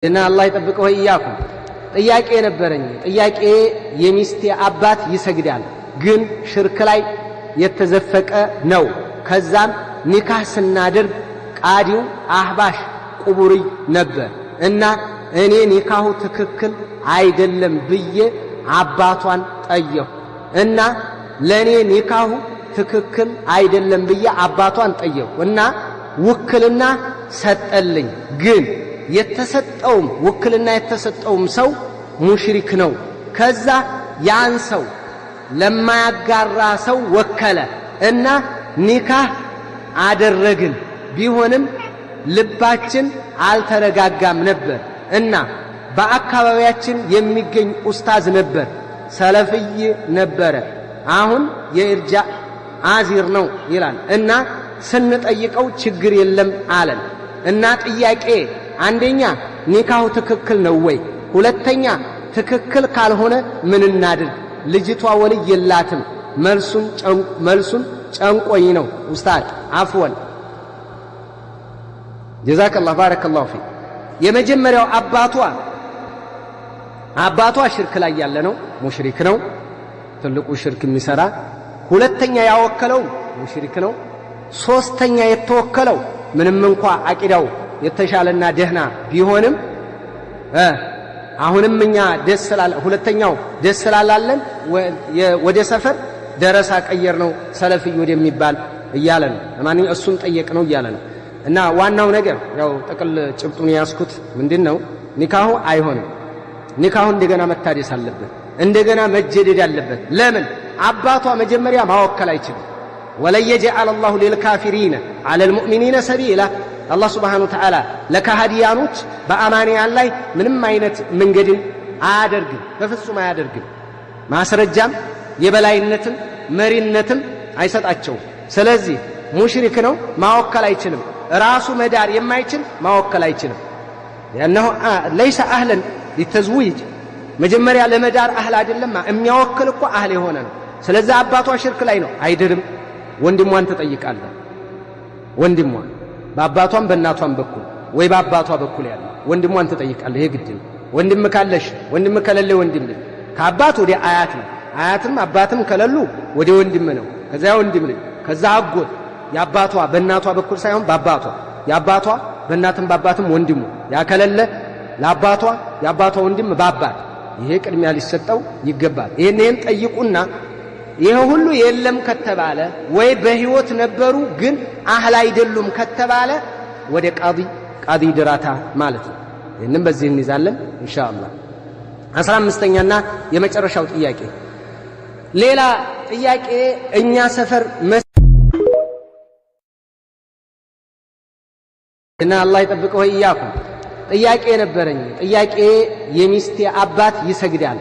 እና አላህ ይጠብቀው ይያኩም ጥያቄ ነበረኝ። ጥያቄ የሚስቴ አባት ይሰግዳል ግን ሽርክ ላይ የተዘፈቀ ነው። ከዛም ኒካህ ስናደርግ ቃዲው አህባሽ ቁቡሪ ነበር እና እኔ ኒካሁ ትክክል አይደለም ብዬ አባቷን ጠየሁ እና ለኔ ኒካሁ ትክክል አይደለም ብዬ አባቷን ጠየሁ እና ውክልና ሰጠልኝ። ግን የተሰጠውም ውክልና የተሰጠውም ሰው ሙሽሪክ ነው። ከዛ ያን ሰው ለማያጋራ ሰው ወከለ እና ኒካህ አደረግን። ቢሆንም ልባችን አልተረጋጋም ነበር እና በአካባቢያችን የሚገኝ ኡስታዝ ነበር፣ ሰለፍይ ነበረ። አሁን የእርጃ አዚር ነው ይላል እና ስንጠይቀው ችግር የለም አለን እና ጥያቄ አንደኛ ኒካሁ ትክክል ነው ወይ? ሁለተኛ ትክክል ካልሆነ ምን እናድርግ? ልጅቷ ወልይ የላትም። መልሱን ጨንቆኝ ነው ኡስታዝ። አፍወን ጀዛከላህ ባረከላሁ ፊክ። የመጀመሪያው አባቷ ሽርክ ላይ ያለ ነው፣ ሙሽሪክ ነው፣ ትልቁ ሽርክ የሚሰራ። ሁለተኛ ያወከለው ሙሽሪክ ነው። ሶስተኛ የተወከለው ምንም እንኳ አቂዳው የተሻለና ደህና ቢሆንም አሁንም እኛ ሁለተኛው ደስ ስላላለን ወደ ሰፈር ደረሳ ቀየር ነው ሰለፍይ ወደሚባል እያለ ነው። ለማንኛውም እሱን ጠየቅ ነው እያለ ነው። እና ዋናው ነገር ያው ጥቅል ጭብጡን ያስኩት ምንድነው? ኒካሁ አይሆንም። ኒካሁ እንደገና መታደስ አለበት፣ እንደገና መጀደድ አለበት። ለምን? አባቷ መጀመሪያ ማወከል አይችልም። ወለን የጀዐለ አላሁ ሊልካፊሪነ ዐለል ሙእሚኒነ ሰቢላ። አላህ ሱብሓነሁ ወተዓላ ለካሃዲያኖች በአማንያን ላይ ምንም አይነት መንገድን አያደርግም፣ በፍጹም አያደርግም። ማስረጃም የበላይነትም መሪነትም አይሰጣቸውም። ስለዚህ ሙሽሪክ ነው፣ ማወከል አይችልም። ራሱ መዳር የማይችል ማወከል አይችልም። ያነሁ ለይሰ አህለን ሊተዝዊጅ መጀመሪያ ለመዳር አህል አይደለም። የሚያወክል እኮ አህል የሆነ ነው። ስለዚህ አባቷ ሽርክ ላይ ነው፣ አይድርም። ወንድሟን ትጠይቃለህ። ወንድሟን በአባቷም በእናቷም በኩል ወይ በአባቷ በኩል ያለ ወንድሟን ትጠይቃለህ። የግድ ነው። ወንድም ካለሽ ወንድም ከሌለ ወንድም ነው። ከአባት ወደ አያት ነው። አያትም አባትም ከሌሉ ወደ ወንድም ነው። ከዛ ወንድም ነው። ከዛ አጎት የአባቷ በእናቷ በኩል ሳይሆን በአባቷ፣ የአባቷ በእናትም በአባትም ወንድሙ ያከለለ ለአባቷ የአባቷ ወንድም በአባት። ይሄ ቅድሚያ ሊሰጠው ይገባል። ይሄን ጠይቁና ይሄ ሁሉ የለም ከተባለ ወይ በህይወት ነበሩ ግን አህል አይደሉም ከተባለ ወደ ቃዲ ድራታ ማለት ነው። ይሄንን በዚህ እንይዛለን ኢንሻአላህ። 15ኛና የመጨረሻው ጥያቄ ሌላ ጥያቄ እኛ ሰፈር እና አላህ ይጠብቀው ይያኩም ጥያቄ ነበረኝ። ጥያቄ የሚስቴ አባት ይሰግዳል